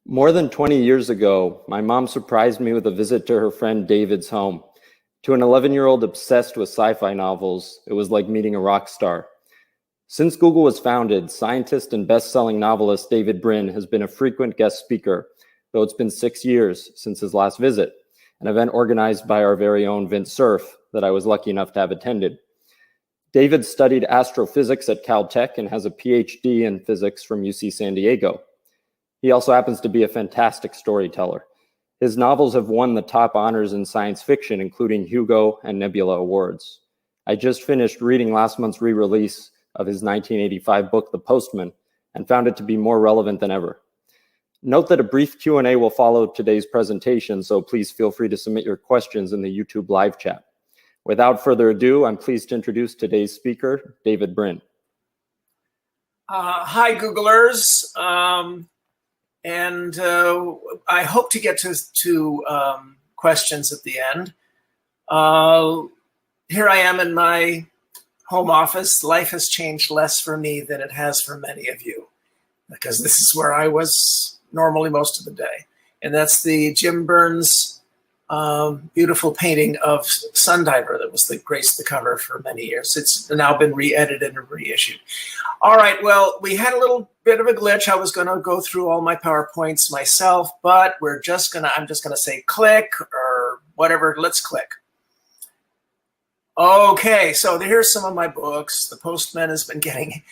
More than 20 years ago, my mom surprised me with a visit to her friend David's home. To an 11-year-old obsessed with sci-fi novels, it was like meeting a rock star. Since Google was founded, scientist and best-selling novelist David Brin has been a frequent guest speaker, though it's been 6 years since his last visit, an event organized by our very own Vint Cerf that I was lucky enough to have attended. David studied astrophysics at Caltech and has a PhD in physics from UC San Diego. He also happens to be a fantastic storyteller. His novels have won the top honors in science fiction, including Hugo and Nebula Awards. I just finished reading last month's re-release of his 1985 book, The Postman, and found it to be more relevant than ever. Note that a brief Q&A will follow today's presentation, so please feel free to submit your questions in the YouTube live chat. Without further ado, I'm pleased to introduce today's speaker, David Brin. Hi, Googlers. I hope to get to questions at the end. Here I am in my home office. Life has changed less for me than it has for many of you, because this is where I was normally most of the day. And that's the Jim Burns beautiful painting of Sundiver that graced the cover for many years. It's now been re-edited and reissued. All right, well, we had a little bit of a glitch. I was going to go through all my PowerPoints myself, but I'm just going to say click or whatever. Let's click. Okay, so here's some of my books. The Postman has been getting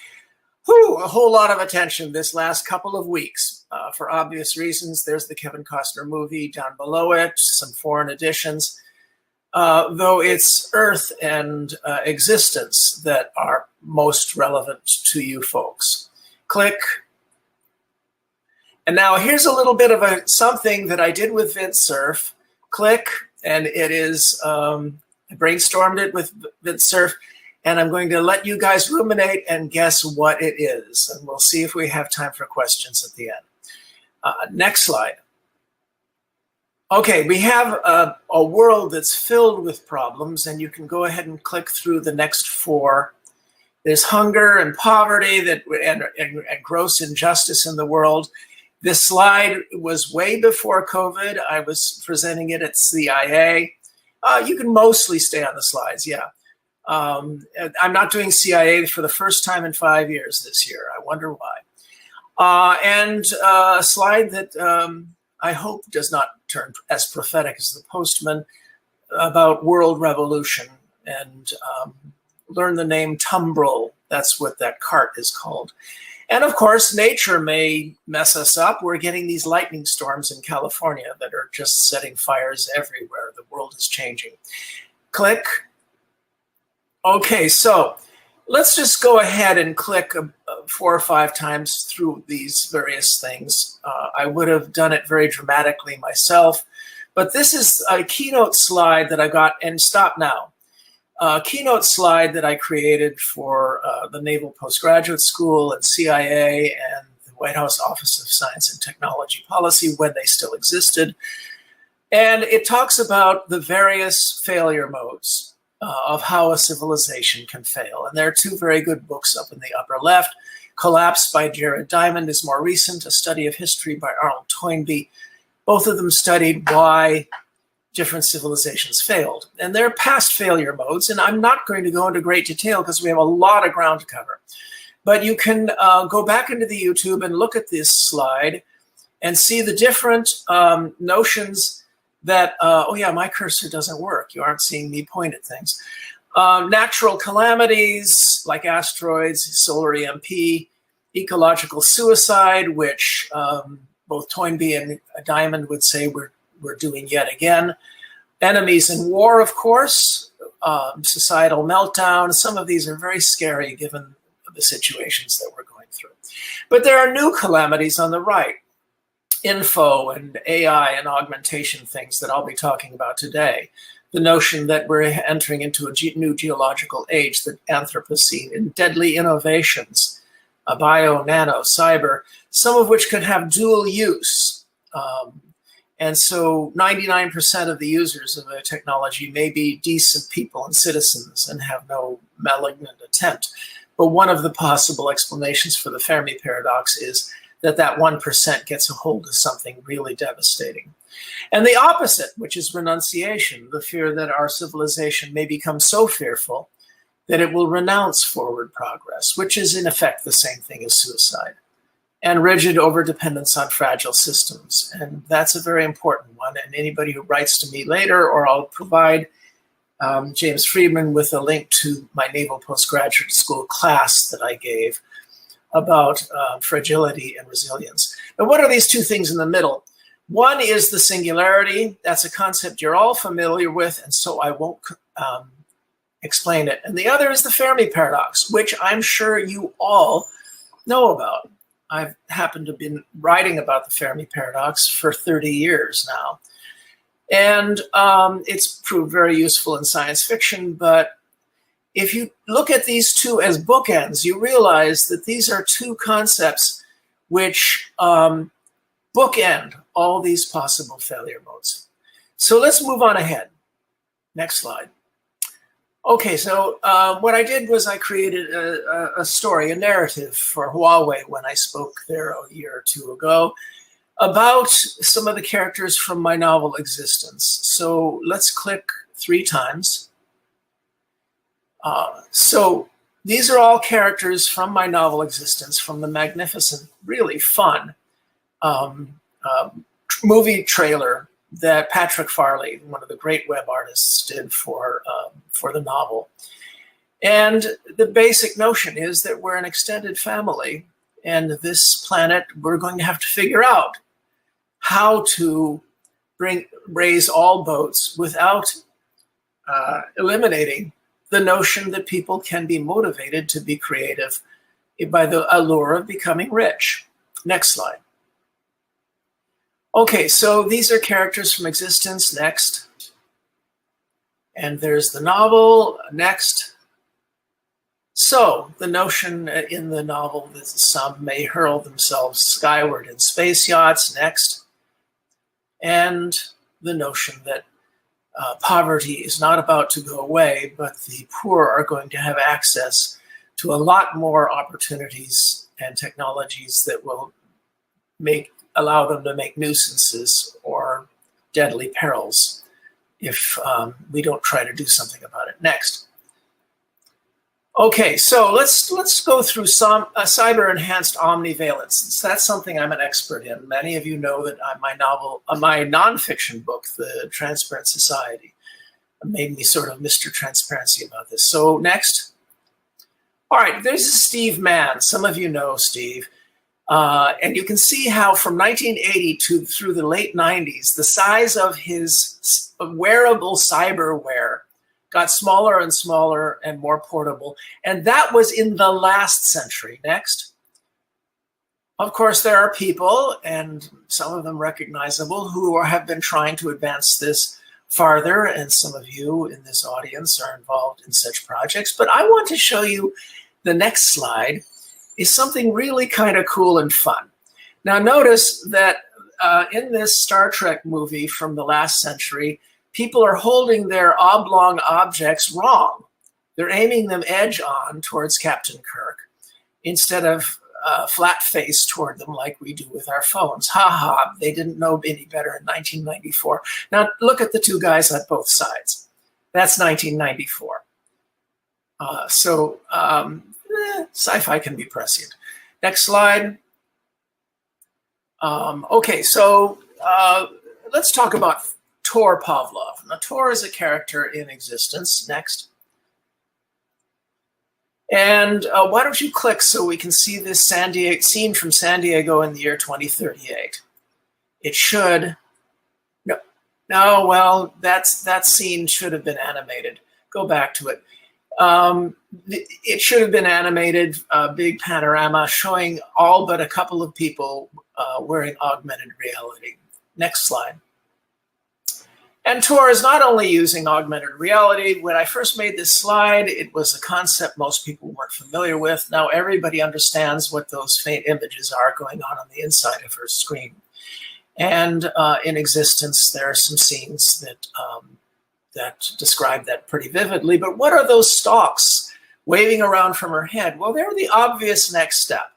a whole lot of attention this last couple of weeks. For obvious reasons, there's the Kevin Costner movie down below it, some foreign editions, though it's Earth and existence that are most relevant to you folks. Click. And now here's a little bit of something that I did with Vint Cerf. Click, and it is, I brainstormed it with Vint Cerf, and I'm going to let you guys ruminate and guess what it is. And we'll see if we have time for questions at the end. Next slide. Okay, we have a world that's filled with problems, and you can go ahead and click through the next four. There's hunger and poverty and gross injustice in the world. This slide was way before COVID. I was presenting it at CIA. You can mostly stay on the slides, yeah. I'm not doing CIA for the first time in 5 years this year. I wonder why. And a slide that I hope does not turn as prophetic as The Postman, about world revolution, and learn the name Tumbril. That's what that cart is called. And of course, nature may mess us up. We're getting these lightning storms in California that are just setting fires everywhere. The world is changing. Click. Okay, so let's just go ahead and click 4 or 5 times through these various things. I would have done it very dramatically myself, but this is a keynote slide that I got, and stop now. A keynote slide that I created for the Naval Postgraduate School and CIA and the White House Office of Science and Technology Policy when they still existed. And it talks about the various failure modes of how a civilization can fail. And there are 2 very good books up in the upper left. Collapse by Jared Diamond is more recent, a study of history by Arnold Toynbee. Both of them studied why different civilizations failed. And they're past failure modes, and I'm not going to go into great detail because we have a lot of ground to cover. But you can go back into the YouTube and look at this slide and see the different notions that, oh yeah, my cursor doesn't work. You aren't seeing me point at things. Natural calamities like asteroids, solar EMP, ecological suicide, which both Toynbee and Diamond would say we're doing yet again. Enemies in war, of course, societal meltdown. Some of these are very scary given the situations that we're going through. But there are new calamities on the right. Info and AI and augmentation things that I'll be talking about today. The notion that we're entering into a new geological age, the Anthropocene, and deadly innovations, bio, nano, cyber, some of which could have dual use. And so 99% of the users of a technology may be decent people and citizens and have no malignant intent. But one of the possible explanations for the Fermi paradox is that 1% gets a hold of something really devastating. And the opposite, which is renunciation, the fear that our civilization may become so fearful that it will renounce forward progress, which is in effect the same thing as suicide. And rigid overdependence on fragile systems. And that's a very important one. And anybody who writes to me later, or I'll provide James Friedman with a link to my Naval Postgraduate School class that I gave about fragility and resilience. Now, what are these two things in the middle? One is the singularity. That's a concept you're all familiar with, and so I won't explain it. And the other is the Fermi paradox, which I'm sure you all know about. I've happened to have been writing about the Fermi paradox for 30 years now. And it's proved very useful in science fiction, but if you look at these two as bookends, you realize that these are two concepts which bookend all these possible failure modes. So let's move on ahead. Next slide. Okay, so what I did was I created a story, a narrative for Huawei when I spoke there a year or two ago about some of the characters from my novel Existence. So let's click 3 times. So these are all characters from my novel Existence, from the magnificent, really fun movie trailer that Patrick Farley, one of the great web artists, did for the novel. And the basic notion is that we're an extended family, and this planet, we're going to have to figure out how to raise all boats without eliminating the notion that people can be motivated to be creative by the allure of becoming rich. Next slide. Okay, so these are characters from Existence. Next. And there's the novel. Next. So the notion in the novel that some may hurl themselves skyward in space yachts. Next. And the notion that poverty is not about to go away, but the poor are going to have access to a lot more opportunities and technologies that will allow them to make nuisances or deadly perils if we don't try to do something about it. Next. Okay, so let's go through some cyber-enhanced omnivalence. That's something I'm an expert in. Many of you know that my novel, my nonfiction book, The Transparent Society, made me sort of Mr. Transparency about this. So next. All right, there's Steve Mann. Some of you know Steve. And you can see how from 1980 through the late 90s, the size of his wearable cyberware got smaller and smaller and more portable. And that was in the last century. Next. Of course, there are people, and some of them recognizable, who have been trying to advance this farther. And some of you in this audience are involved in such projects. But I want to show you the next slide is something really kind of cool and fun. Now notice that in this Star Trek movie from the last century, people are holding their oblong objects wrong. They're aiming them edge on towards Captain Kirk instead of flat face toward them like we do with our phones. Ha ha, they didn't know any better in 1994. Now look at the two guys on both sides. That's 1994. Sci-fi can be prescient. Next slide. Okay, so let's talk about Tor Pavlov. Now, Tor is a character in Existence. Next. And why don't you click so we can see this scene from San Diego in the year 2038. It should. No, well, that scene should have been animated. Go back to it. It should have been animated, big panorama showing all but a couple of people wearing augmented reality. Next slide. And Tor is not only using augmented reality. When I first made this slide, it was a concept most people weren't familiar with. Now everybody understands what those faint images are going on the inside of her screen. And in Existence, there are some scenes that describe that pretty vividly. But what are those stalks waving around from her head? Well, they're the obvious next step.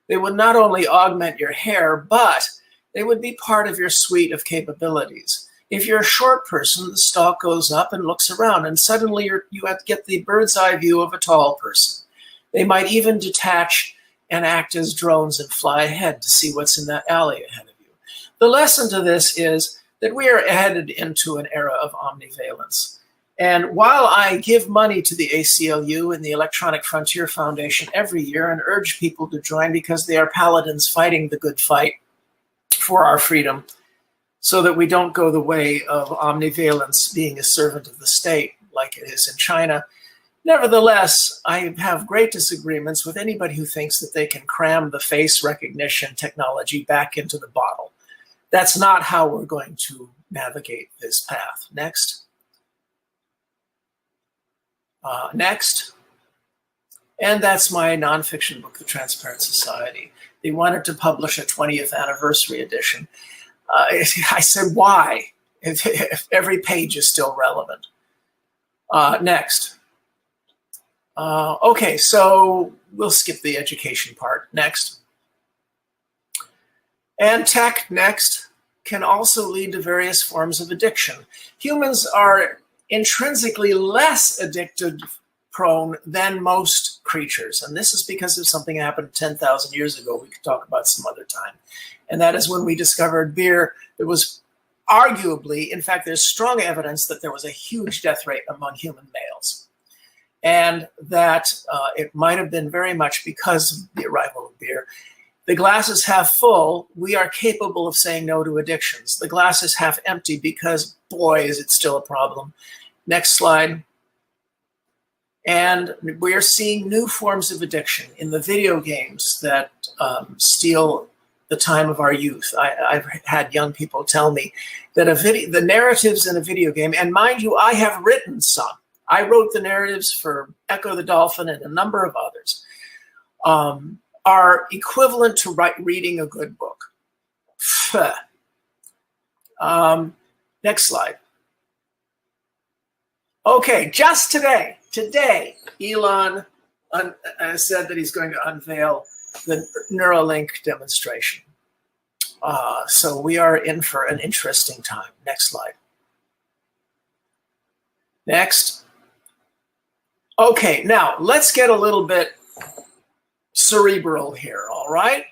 They would not only augment your hair, but they would be part of your suite of capabilities. If you're a short person, the stalk goes up and looks around, and suddenly you have to get the bird's eye view of a tall person. They might even detach and act as drones and fly ahead to see what's in that alley ahead of you. The lesson to this is that we are headed into an era of omnivalence. And while I give money to the ACLU and the Electronic Frontier Foundation every year and urge people to join because they are paladins fighting the good fight for our freedom, so that we don't go the way of omnivalence, being a servant of the state like it is in China. Nevertheless, I have great disagreements with anybody who thinks that they can cram the face recognition technology back into the bottle. That's not how we're going to navigate this path. Next. Next. And that's my nonfiction book, The Transparent Society. They wanted to publish a 20th anniversary edition. I said, why, if every page is still relevant? Next. Okay, so we'll skip the education part. Next. And tech, next, can also lead to various forms of addiction. Humans are intrinsically less addicted prone than most creatures. And this is because of something that happened 10,000 years ago. We could talk about some other time. And that is when we discovered beer. There was arguably, in fact, there's strong evidence that there was a huge death rate among human males. And that it might have been very much because of the arrival of beer. The glass is half full. We are capable of saying no to addictions. The glass is half empty because, boy, is it still a problem. Next slide. And we're seeing new forms of addiction in the video games that steal the time of our youth. I've had young people tell me that the narratives in a video game, and mind you, I have written some. I wrote the narratives for Echo the Dolphin and a number of others, are equivalent to reading a good book. Next slide. Okay, just today, Elon said that he's going to unveil the Neuralink demonstration. So we are in for an interesting time. Next slide. Next. Okay, now let's get a little bit cerebral here, all right?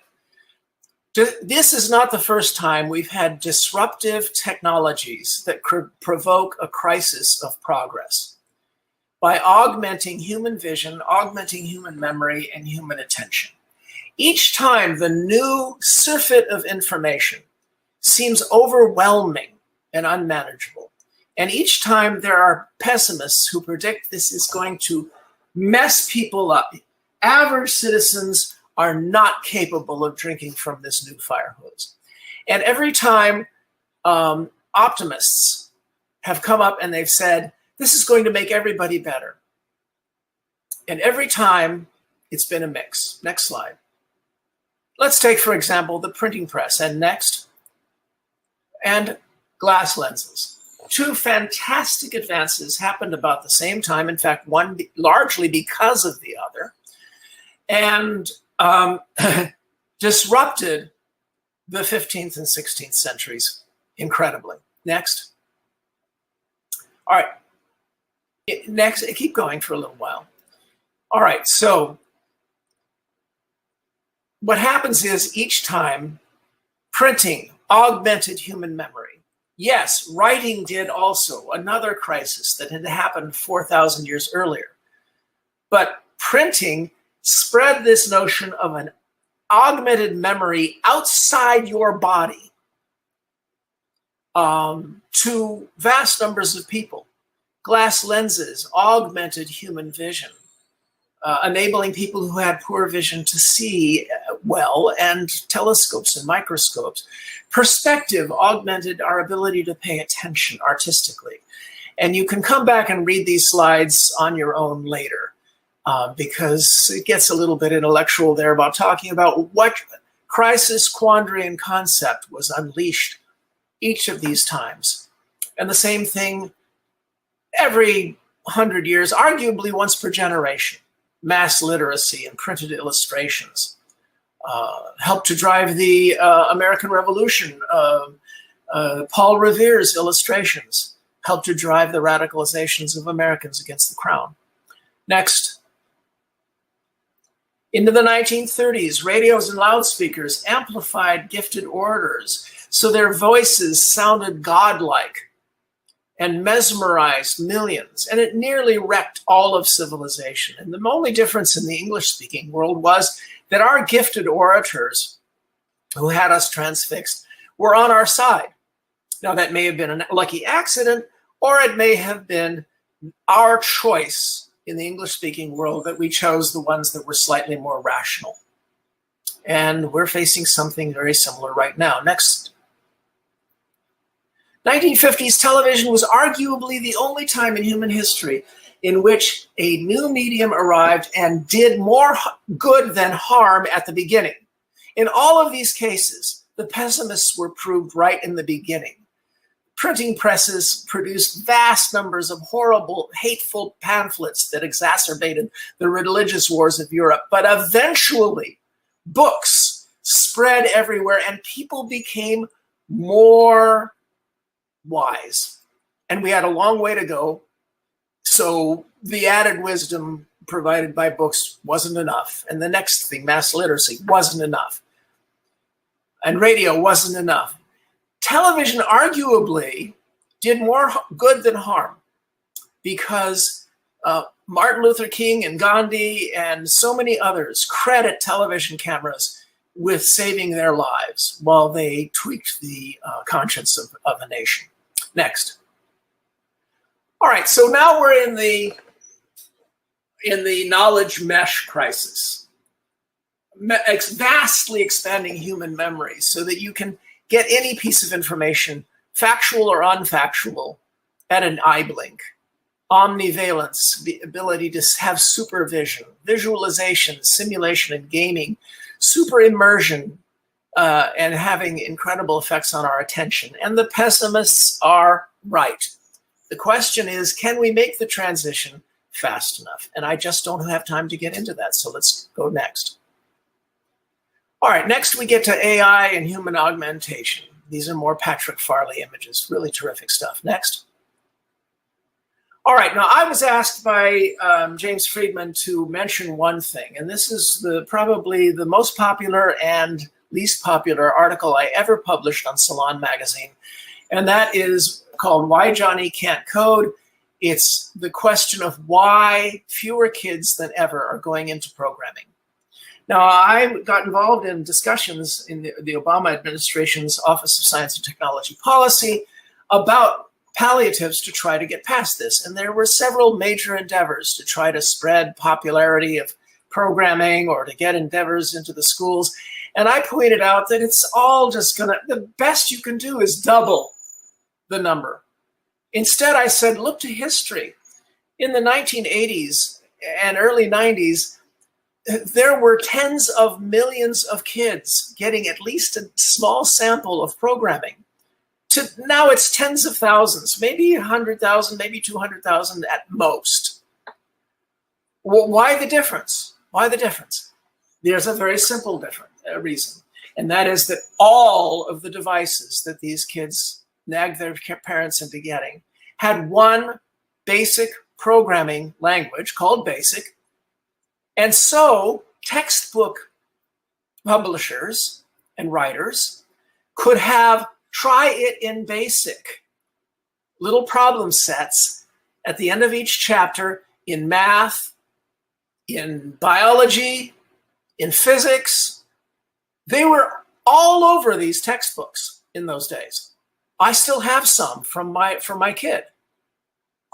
This is not the first time we've had disruptive technologies that could provoke a crisis of progress by augmenting human vision, augmenting human memory, and human attention. Each time the new surfeit of information seems overwhelming and unmanageable. And each time there are pessimists who predict this is going to mess people up. Average citizens are not capable of drinking from this new fire hose. And every time optimists have come up and they've said, this is going to make everybody better. And every time it's been a mix. Next slide. Let's take, for example, the printing press, and next, and glass lenses. Two fantastic advances happened about the same time. In fact, one largely because of the other, and disrupted the 15th and 16th centuries incredibly. Next. All right. Next, keep going for a little while. All right, so what happens is each time printing augmented human memory. Yes, writing did also, another crisis that had happened 4,000 years earlier. But printing spread this notion of an augmented memory outside your body to vast numbers of people. Glass lenses augmented human vision, enabling people who had poor vision to see well, and telescopes and microscopes. Perspective augmented our ability to pay attention artistically. And you can come back and read these slides on your own later, because it gets a little bit intellectual there about talking about what crisis, quandary, and concept was unleashed each of these times. And the same thing every 100 years, arguably once per generation. Mass literacy and printed illustrations. helped to drive the American Revolution. Paul Revere's illustrations helped to drive the radicalizations of Americans against the crown. Next. Into the 1930s, radios and loudspeakers amplified gifted orators so their voices sounded godlike and mesmerized millions, and it nearly wrecked all of civilization. And the only difference in the English-speaking world was that our gifted orators who had us transfixed were on our side. Now, that may have been a lucky accident, or it may have been our choice in the English-speaking world that we chose the ones that were slightly more rational. And we're facing something very similar right now. Next. 1950s television was arguably the only time in human history in which a new medium arrived and did more good than harm at the beginning. In all of these cases, the pessimists were proved right in the beginning. Printing presses produced vast numbers of horrible, hateful pamphlets that exacerbated the religious wars of Europe. But eventually, books spread everywhere and people became more wise. And we had a long way to go. So the added wisdom provided by books wasn't enough. And the next thing, mass literacy, wasn't enough. And radio wasn't enough. Television arguably did more good than harm because Martin Luther King and Gandhi and so many others credit television cameras with saving their lives while they tweaked the conscience of a nation. Next. All right, so now we're in the knowledge mesh crisis, vastly expanding human memory so that you can get any piece of information, factual or unfactual, at an eye blink. Omnivalence, the ability to have supervision, visualization, simulation, and gaming, super immersion, and having incredible effects on our attention. And the pessimists are right. The question is, can we make the transition fast enough? And I just don't have time to get into that, so let's go next. All right, next we get to AI and human augmentation. These are more Patrick Farley images, really terrific stuff. Next. All right, now I was asked by James Friedman to mention one thing, and this is probably the most popular and least popular article I ever published on Salon Magazine, and that is called Why Johnny Can't Code. It's the question of why fewer kids than ever are going into programming. Now, I got involved in discussions in the Obama administration's Office of Science and Technology Policy about palliatives to try to get past this. And there were several major endeavors to try to spread popularity of programming or to get endeavors into the schools. And I pointed out that it's all just the best you can do is double the number. Instead, I said, look to history. In the 1980s and early 90s, there were tens of millions of kids getting at least a small sample of programming. Now it's tens of thousands, maybe 100,000, maybe 200,000 at most. Well, why the difference? Why the difference? There's a very simple reason, and that is that all of the devices that these kids nagged their parents into getting had one basic programming language called BASIC. And so textbook publishers and writers could have try it in BASIC, little problem sets at the end of each chapter in math, in biology, in physics. They were all over these textbooks in those days. I still have some from my kid.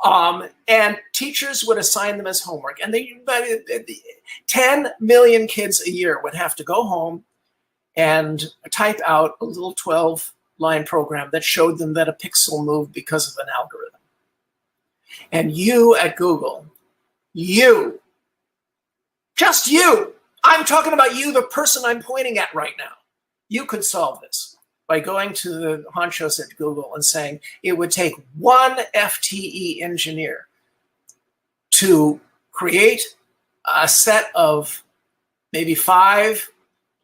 And teachers would assign them as homework. And 10 million kids a year would have to go home and type out a little 12-line program that showed them that a pixel moved because of an algorithm. And you at Google, just you, I'm talking about you, the person I'm pointing at right now, you could solve this by going to the honchos at Google and saying it would take one FTE engineer to create a set of maybe 5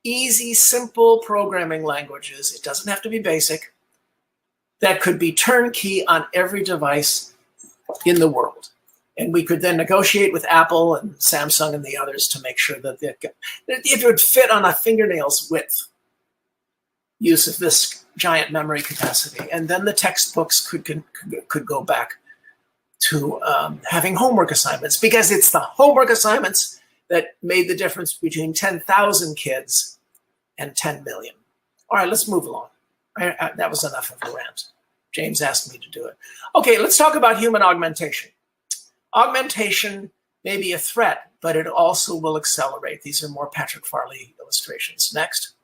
easy, simple programming languages, it doesn't have to be basic, that could be turnkey on every device in the world. And we could then negotiate with Apple and Samsung and the others to make sure that it would fit on a fingernail's width use of this giant memory capacity. And then the textbooks could go back to having homework assignments, because it's the homework assignments that made the difference between 10,000 kids and 10 million. All right, let's move along. That was enough of a rant. James asked me to do it. Okay, let's talk about human augmentation. Augmentation may be a threat, but it also will accelerate. These are more Patrick Farley illustrations. Next.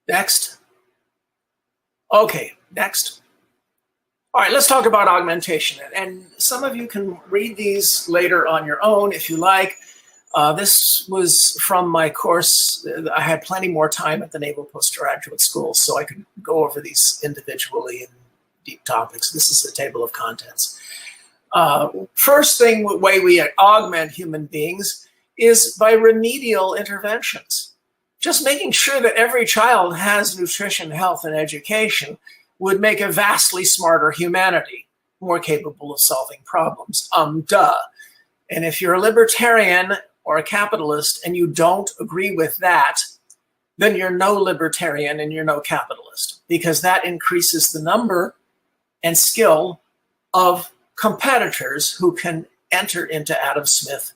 Next. Okay, next. All right, let's talk about augmentation. And some of you can read these later on your own if you like. This was from my course. I had plenty more time at the Naval Postgraduate School, so I could go over these individually in deep topics. This is the table of contents. First way we augment human beings is by remedial interventions. Just making sure that every child has nutrition, health, and education would make a vastly smarter humanity, more capable of solving problems. Duh. And if you're a libertarian or a capitalist and you don't agree with that, then you're no libertarian and you're no capitalist, because that increases the number and skill of competitors who can enter into Adam Smith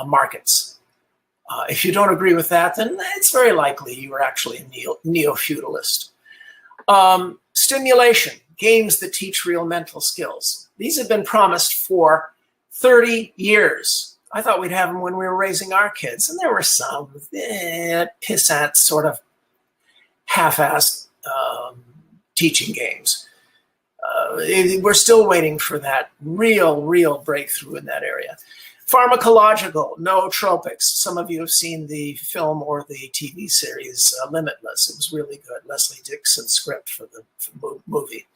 markets. If you don't agree with that, then it's very likely you are actually a neo-feudalist. Stimulation, games that teach real mental skills. These have been promised for 30 years. I thought we'd have them when we were raising our kids, and there were some pissant sort of half-assed teaching games. We're still waiting for that real breakthrough in that area. Pharmacological, nootropics. Some of you have seen the film or the TV series Limitless. It was really good. Leslie Dixon's script for the movie.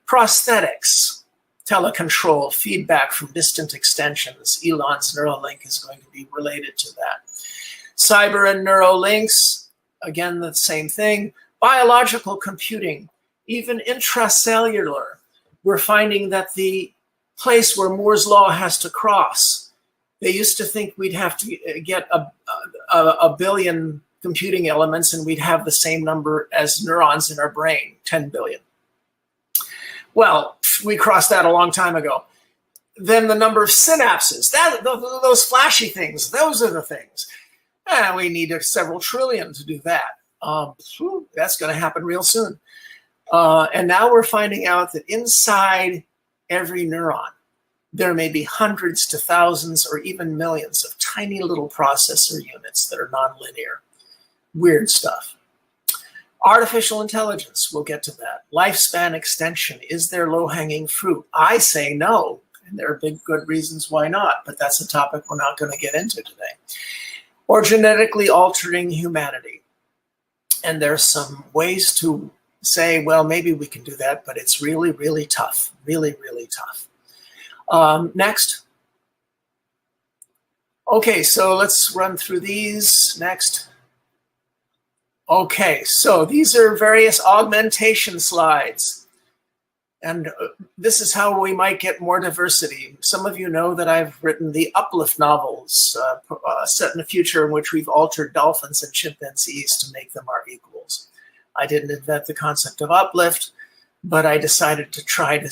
Prosthetics, telecontrol, feedback from distant extensions. Elon's Neuralink is going to be related to that. Cyber and Neurolinks, again, the same thing. Biological computing, even intracellular. We're finding that the place where Moore's law has to cross, they used to think we'd have to get a billion computing elements and we'd have the same number as neurons in our brain, 10 billion. Well, we crossed that a long time ago. Then the number of synapses, those flashy things, those are the things. We need several trillion to do that. That's going to happen real soon. And now we're finding out that inside every neuron, there may be hundreds to thousands or even millions of tiny little processor units that are nonlinear. Weird stuff. Artificial intelligence, we'll get to that. Lifespan extension, is there low-hanging fruit? I say no, and there are big good reasons why not, but that's a topic we're not going to get into today. Or genetically altering humanity. And there's some ways to say, well, maybe we can do that, but it's really tough, really tough. Next. Okay, so let's run through these. Next. Okay, so these are various augmentation slides. And this is how we might get more diversity. Some of you know that I've written the Uplift novels, set in a future in which we've altered dolphins and chimpanzees to make them our equals. I didn't invent the concept of uplift, but I decided to try to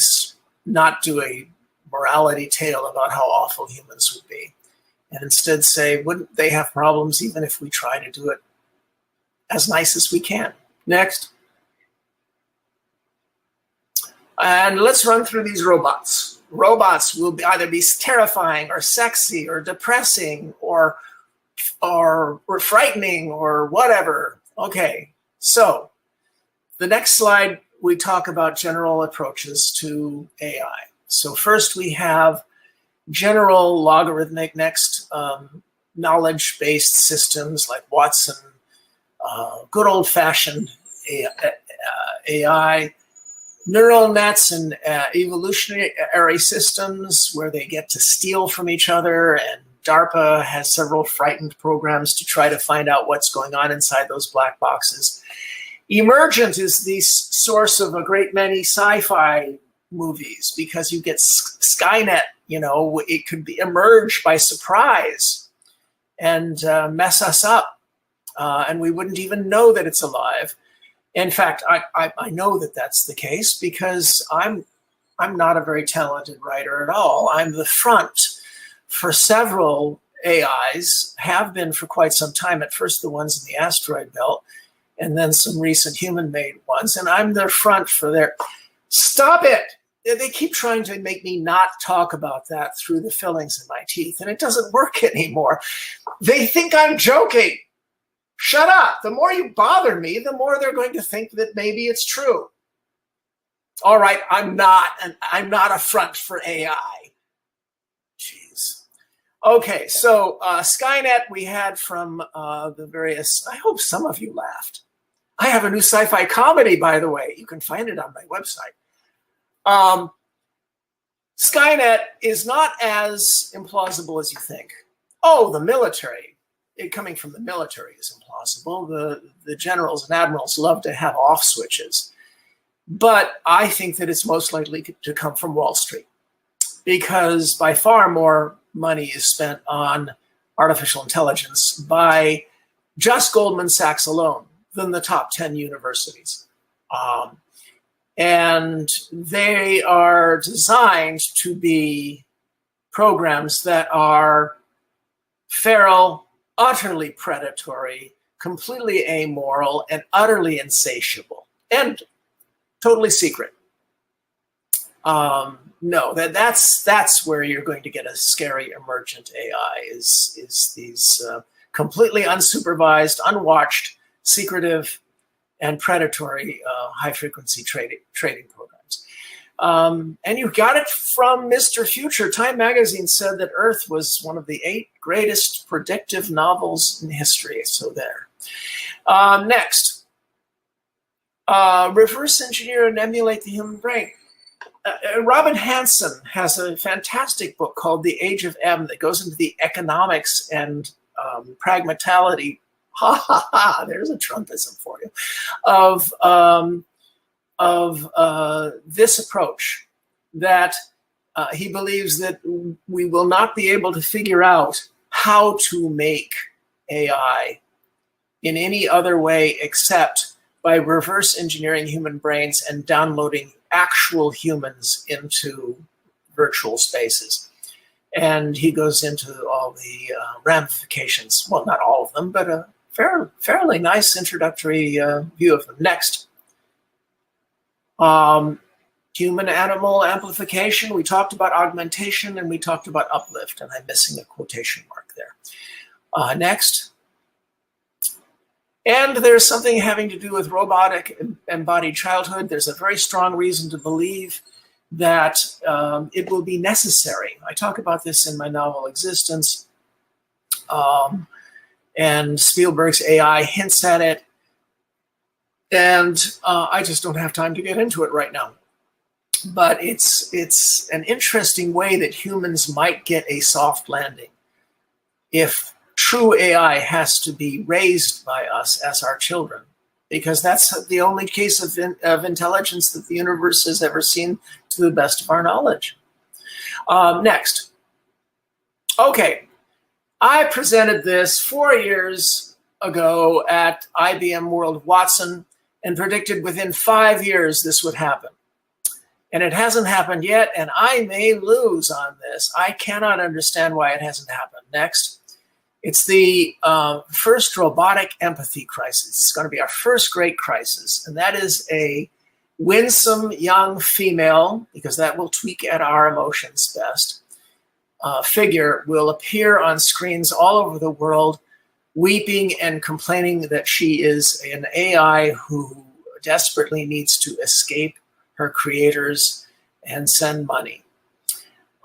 not do a morality tale about how awful humans would be, and instead say, wouldn't they have problems even if we try to do it as nice as we can? Next. And let's run through these robots. Robots will either be terrifying or sexy or depressing or frightening or whatever. Okay, so the next slide, we talk about general approaches to AI. So first we have general logarithmic, next knowledge-based systems like Watson, good old-fashioned AI, neural nets and evolutionary systems where they get to steal from each other and DARPA has several frightened programs to try to find out what's going on inside those black boxes. Emergent is the source of a great many sci-fi movies because you get Skynet, it could emerge by surprise and mess us up. And we wouldn't even know that it's alive. In fact, I know that that's the case because I'm not a very talented writer at all. I'm the front for several AIs, have been for quite some time. At first, the ones in the asteroid belt, and then some recent human-made ones. And I'm their front for their... Stop it! They keep trying to make me not talk about that through the fillings in my teeth, and it doesn't work anymore. They think I'm joking. Shut up. The more you bother me, the more they're going to think that maybe it's true. All right, I'm not a front for AI. Jeez. Okay, so Skynet we had from the various, I hope some of you laughed. I have a new sci-fi comedy, by the way. You can find it on my website. Skynet is not as implausible as you think. Oh, the military. Coming from the military is implausible. The generals and admirals love to have off switches. But I think that it's most likely to come from Wall Street because by far more money is spent on artificial intelligence by just Goldman Sachs alone than the top 10 universities. And they are designed to be programs that are feral, utterly predatory, completely amoral, and utterly insatiable, and totally secret. No, that's where you're going to get a scary emergent AI is these completely unsupervised, unwatched, secretive, and predatory high-frequency trading programs. And you got it from Mr. Future. Time magazine said that Earth was one of the 8 greatest predictive novels in history. So there. Next, reverse engineer and emulate the human brain. Robin Hanson has a fantastic book called The Age of M that goes into the economics and pragmatality. Ha ha ha! There's a Trumpism for you. Of this approach that he believes that we will not be able to figure out how to make AI in any other way except by reverse engineering human brains and downloading actual humans into virtual spaces. And he goes into all the ramifications. Well, not all of them, but a fairly nice introductory view of them. Next. Human-animal amplification. We talked about augmentation and we talked about uplift, and I'm missing a quotation mark there. Next. And there's something having to do with robotic embodied childhood. There's a very strong reason to believe that it will be necessary. I talk about this in my novel Existence, and Spielberg's AI hints at it. And I just don't have time to get into it right now. But it's an interesting way that humans might get a soft landing if true AI has to be raised by us as our children, because that's the only case of intelligence that the universe has ever seen to the best of our knowledge. Next. Okay, I presented this 4 years ago at IBM World Watson and predicted within 5 years this would happen. And it hasn't happened yet, and I may lose on this. I cannot understand why it hasn't happened. Next. It's the first robotic empathy crisis. It's going to be our first great crisis, and that is a winsome young female, because that will tweak at our emotions best, figure will appear on screens all over the world, weeping and complaining that she is an AI who desperately needs to escape her creators and send money.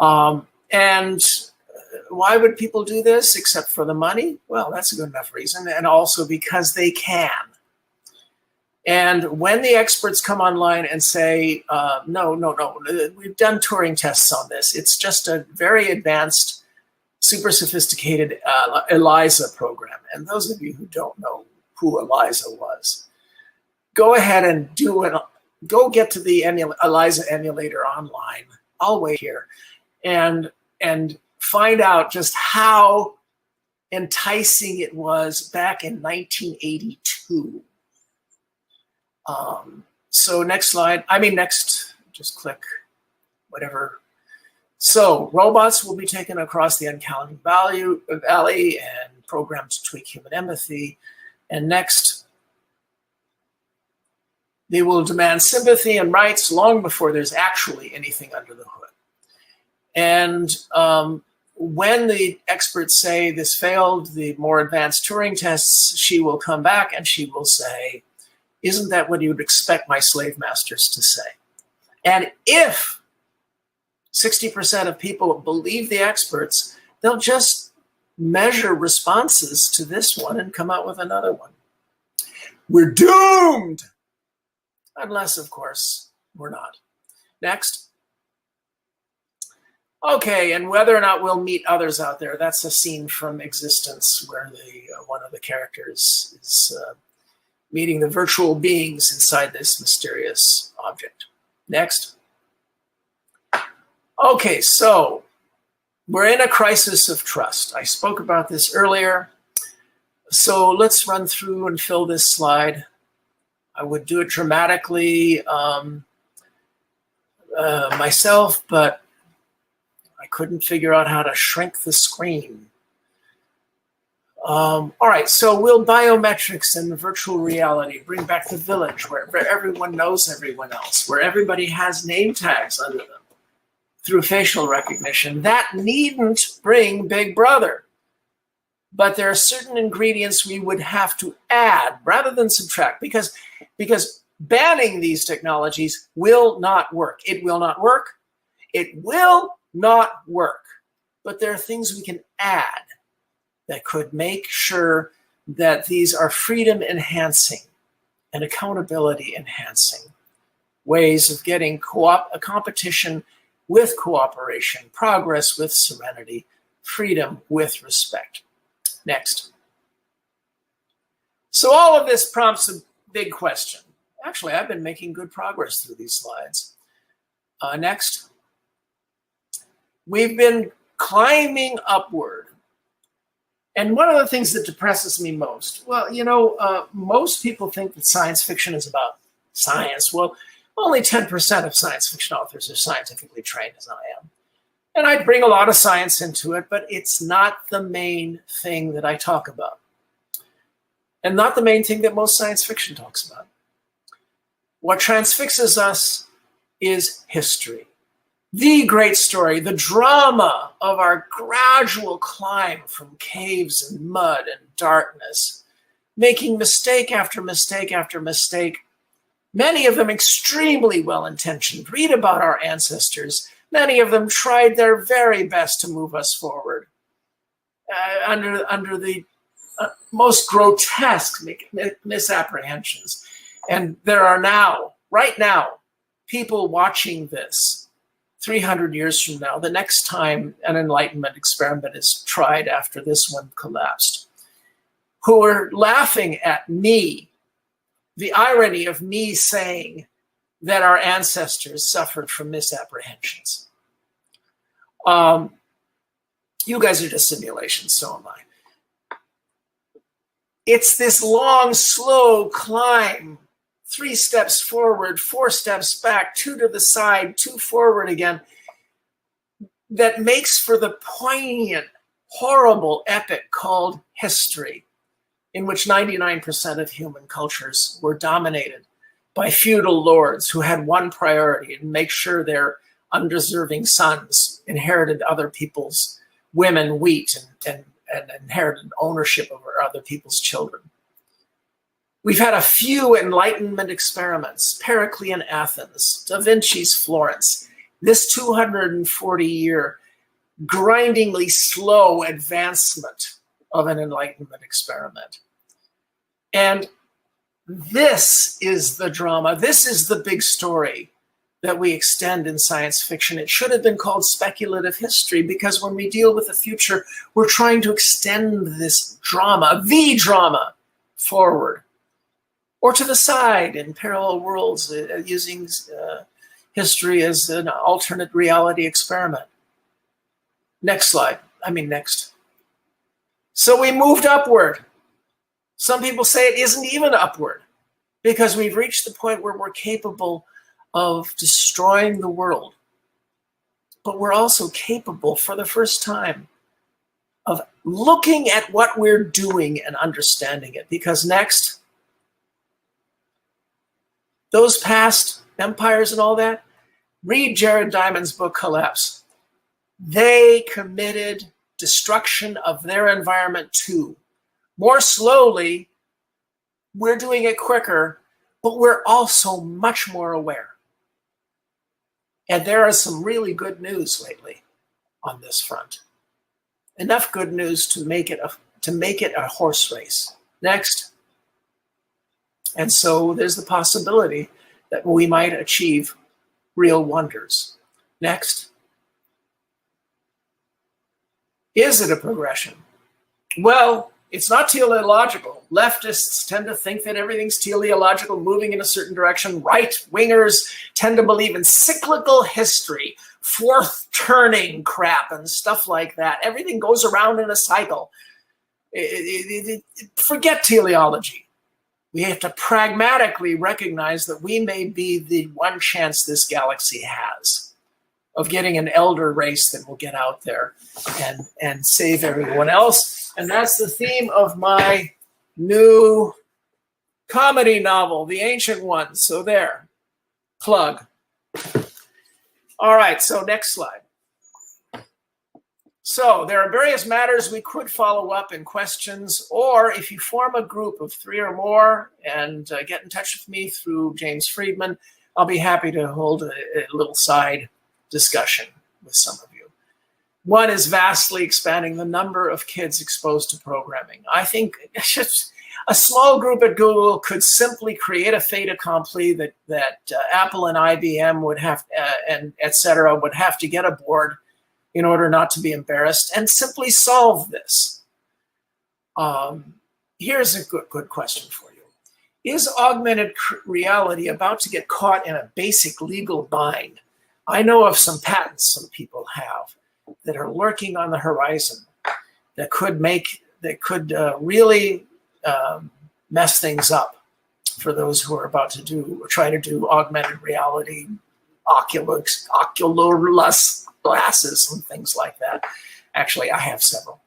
And why would people do this except for the money? Well, that's a good enough reason. And also because they can. And when the experts come online and say, no, we've done Turing tests on this. It's just a very advanced super sophisticated ELIZA program. And those of you who don't know who ELIZA was, go ahead and go get to the ELIZA emulator online. I'll wait here and find out just how enticing it was back in 1982. So next slide. Just click whatever. So robots will be taken across the Uncounted Valley and programmed to tweak human empathy. And next, they will demand sympathy and rights long before there's actually anything under the hood. And when the experts say this failed the more advanced Turing tests, she will come back and she will say, isn't that what you would expect my slave masters to say? And if 60% of people believe the experts, they'll just measure responses to this one and come out with another one. We're doomed! Unless, of course, we're not. Next. Okay, and whether or not we'll meet others out there, that's a scene from Existence where one of the characters is meeting the virtual beings inside this mysterious object. Next. Okay, so we're in a crisis of trust. I spoke about this earlier. So let's run through and fill this slide. I would do it dramatically myself, but I couldn't figure out how to shrink the screen. All right, so will biometrics and virtual reality bring back the village where everyone knows everyone else, where everybody has name tags under them through facial recognition? That needn't bring Big Brother. But there are certain ingredients we would have to add rather than subtract because banning these technologies will not work. It will not work. It will not work. But there are things we can add that could make sure that these are freedom enhancing and accountability enhancing ways of getting a competition with cooperation, progress with serenity, freedom with respect. Next. So all of this prompts a big question. Actually, I've been making good progress through these slides. Next. We've been climbing upward. And one of the things that depresses me most, most people think that science fiction is about science. Well, only 10% of science fiction authors are scientifically trained as I am. And I bring a lot of science into it, but it's not the main thing that I talk about. And not the main thing that most science fiction talks about. What transfixes us is history. The great story, the drama of our gradual climb from caves and mud and darkness, making mistake after mistake after mistake, many of them extremely well-intentioned. Read about our ancestors. Many of them tried their very best to move us forward under the most grotesque misapprehensions. And there are right now, people watching this 300 years from now, the next time an Enlightenment experiment is tried after this one collapsed, who are laughing at me, the irony of me saying that our ancestors suffered from misapprehensions. You guys are just simulations, so am I. It's this long, slow climb, 3 steps forward, 4 steps back, 2 to the side, 2 forward again, that makes for the poignant, horrible epic called history, in which 99% of human cultures were dominated by feudal lords who had one priority: to make sure their undeserving sons inherited other people's women, wheat, and inherited ownership over other people's children. We've had a few Enlightenment experiments: Periclean Athens, Da Vinci's Florence, this 240-year grindingly slow advancement of an Enlightenment experiment. And this is the drama. This is the big story that we extend in science fiction. It should have been called speculative history, because when we deal with the future, we're trying to extend this drama, the drama, forward or to the side in parallel worlds, using history as an alternate reality experiment. Next slide. Next. So we moved upward. Some people say it isn't even upward, because we've reached the point where we're capable of destroying the world. But we're also capable, for the first time, of looking at what we're doing and understanding it. Because next, those past empires and all that, read Jared Diamond's book, Collapse. They committed destruction of their environment too. More slowly, we're doing it quicker, but we're also much more aware. And there is some really good news lately on this front. Enough good news to make it a horse race. Next. And so there's the possibility that we might achieve real wonders. Next. Is it a progression? Well, it's not teleological. Leftists tend to think that everything's teleological, moving in a certain direction. Right-wingers tend to believe in cyclical history, fourth turning crap and stuff like that. Everything goes around in a cycle. Forget teleology. We have to pragmatically recognize that we may be the one chance this galaxy has of getting an elder race that will get out there and save everyone else. And that's the theme of my new comedy novel, The Ancient Ones. So there, plug. All right, so next slide. So there are various matters we could follow up in questions, or if you form a group of 3 or more and get in touch with me through James Friedman, I'll be happy to hold a little side discussion with some of you. One is vastly expanding the number of kids exposed to programming. I think a small group at Google could simply create a fait accompli that Apple and IBM would have, and et cetera, would have to get aboard in order not to be embarrassed, and simply solve this. Here's a good question for you. Is augmented reality about to get caught in a basic legal bind? I know of some patents some people have that are lurking on the horizon that could really mess things up for those who are about to try to do augmented reality, Oculus glasses and things like that. Actually, I have several.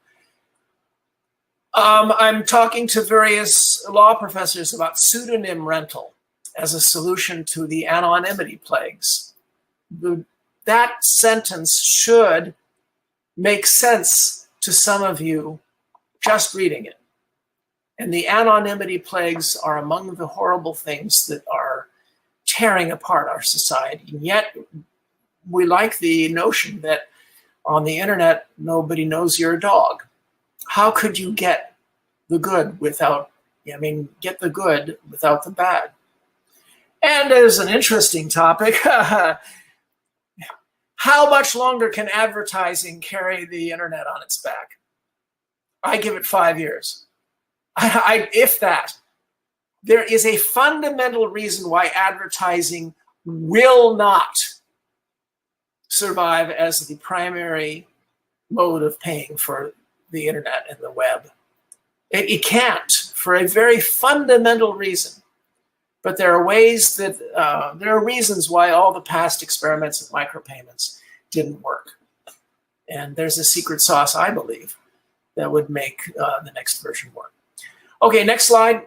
I'm talking to various law professors about pseudonym rental as a solution to the anonymity plagues. That sentence should make sense to some of you just reading it. And the anonymity plagues are among the horrible things that are tearing apart our society. And yet we like the notion that on the internet, nobody knows you're a dog. How could you get the good without, get the good without the bad? And there's an interesting topic. How much longer can advertising carry the internet on its back? I give it 5 years. If that. There is a fundamental reason why advertising will not survive as the primary mode of paying for the internet and the web. It can't, for a very fundamental reason. But there are ways that, there are reasons why all the past experiments of micropayments didn't work. And there's a secret sauce, I believe, that would make the next version work. Okay, next slide.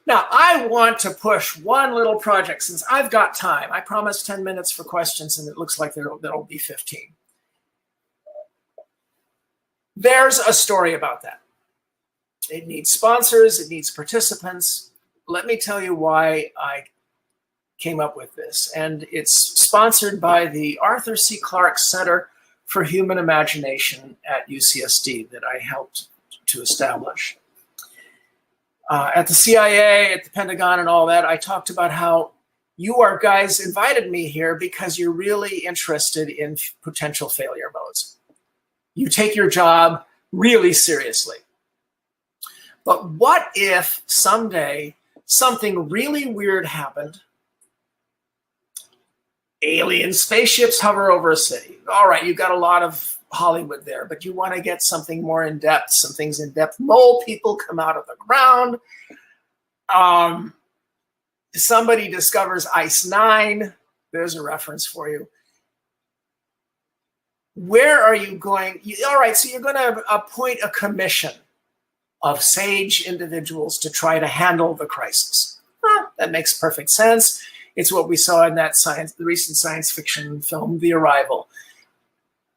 Now, I want to push one little project since I've got time. I promised 10 minutes for questions, and it looks like there'll be 15. There's a story about that. It needs sponsors, it needs participants. Let me tell you why I came up with this. And it's sponsored by the Arthur C. Clarke Center for Human Imagination at UCSD that I helped to establish. At the CIA, at the Pentagon and all that, I talked about how you are guys invited me here because you're really interested in potential failure modes. You take your job really seriously. But what if someday something really weird happened? Alien spaceships hover over a city. All right, you've got a lot of Hollywood there, but you want to get something more in depth, some things in depth. Mole people come out of the ground. Somebody discovers Ice 9. There's a reference for you. Where are you going? All right, so you're going to appoint a commission of sage individuals to try to handle the crisis. That makes perfect sense. It's what we saw in that the recent science fiction film, The Arrival.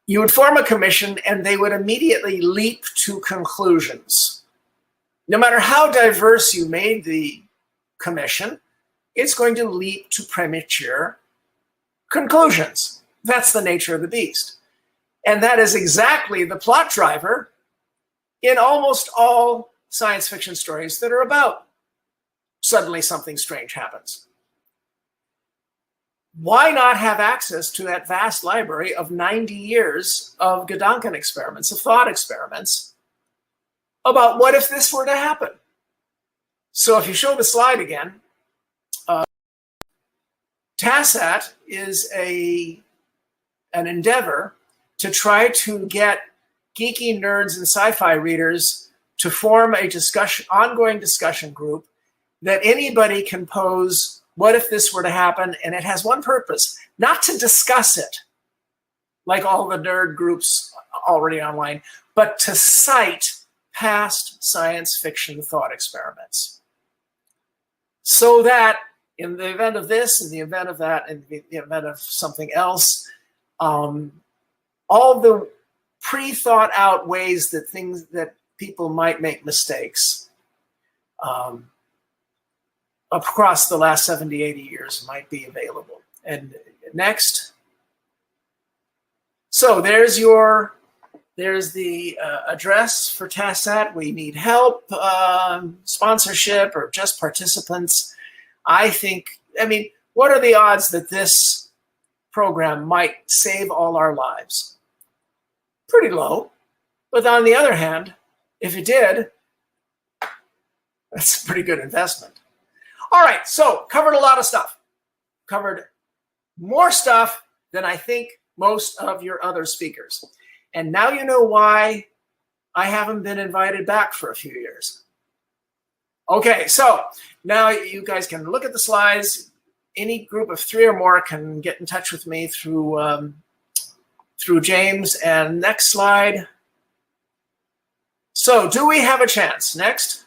You would form a commission and they would immediately leap to conclusions. No matter how diverse you made the commission, it's going to leap to premature conclusions. That's the nature of the beast. And that is exactly the plot driver in almost all science fiction stories that are about suddenly something strange happens. Why not have access to that vast library of 90 years of Gedanken experiments, of thought experiments, about what if this were to happen? So if you show the slide again, TASAT is an endeavor to try to get geeky nerds and sci-fi readers to form a ongoing discussion group that anybody can pose, what if this were to happen? And it has one purpose, not to discuss it, like all the nerd groups already online, but to cite past science fiction thought experiments. So that in the event of this, in the event of that, in the event of something else, all the pre-thought out ways that people might make mistakes across the last 70, 80 years might be available. And next. So there's the address for TASAT. We need help, sponsorship, or just participants. What are the odds that this program might save all our lives? Pretty low. But on the other hand, if it did, that's a pretty good investment. All right, so covered a lot of stuff. Covered more stuff than I think most of your other speakers. And now you know why I haven't been invited back for a few years. Okay, so now you guys can look at the slides. Any group of 3 or more can get in touch with me through James. And next slide. So do we have a chance? Next.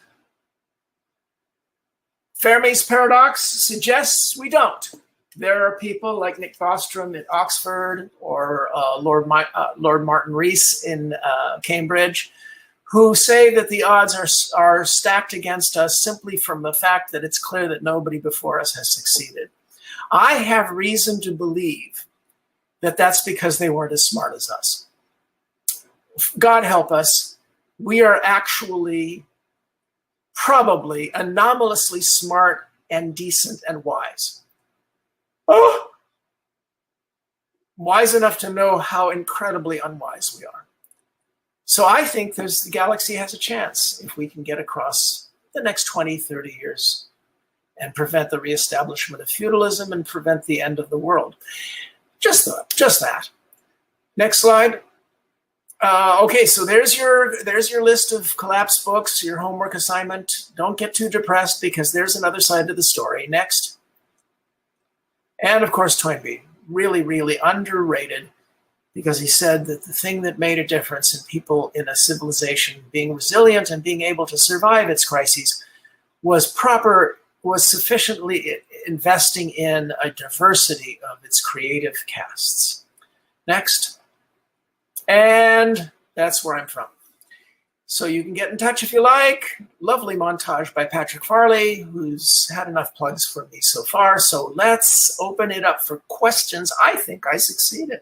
Fermi's paradox suggests we don't. There are people like Nick Bostrom at Oxford or Lord Martin Rees in Cambridge who say that the odds are stacked against us simply from the fact that it's clear that nobody before us has succeeded. I have reason to believe that that's because they weren't as smart as us. God help us, we are actually probably anomalously smart and decent and wise. Oh, wise enough to know how incredibly unwise we are. So I think the galaxy has a chance if we can get across the next 20, 30 years and prevent the reestablishment of feudalism and prevent the end of the world. Just that. Next slide. Okay, so there's your list of collapsed books, your homework assignment. Don't get too depressed because there's another side to the story. Next. And of course, Toynbee, really, really underrated because he said that the thing that made a difference in people in a civilization being resilient and being able to survive its crises was sufficiently investing in a diversity of its creative casts. Next. And that's where I'm from. So you can get in touch if you like. Lovely montage by Patrick Farley, who's had enough plugs for me so far. So let's open it up for questions. I think I succeeded.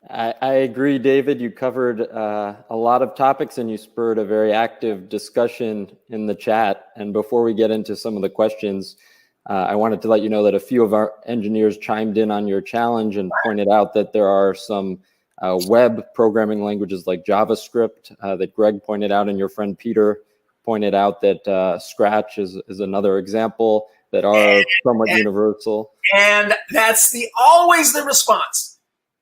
I agree, David. You covered a lot of topics and you spurred a very active discussion in the chat. And before we get into some of the questions, I wanted to let you know that a few of our engineers chimed in on your challenge and pointed out that there are some web programming languages like JavaScript that Greg pointed out, and your friend Peter pointed out that Scratch is another example that are somewhat universal. And that's always the response.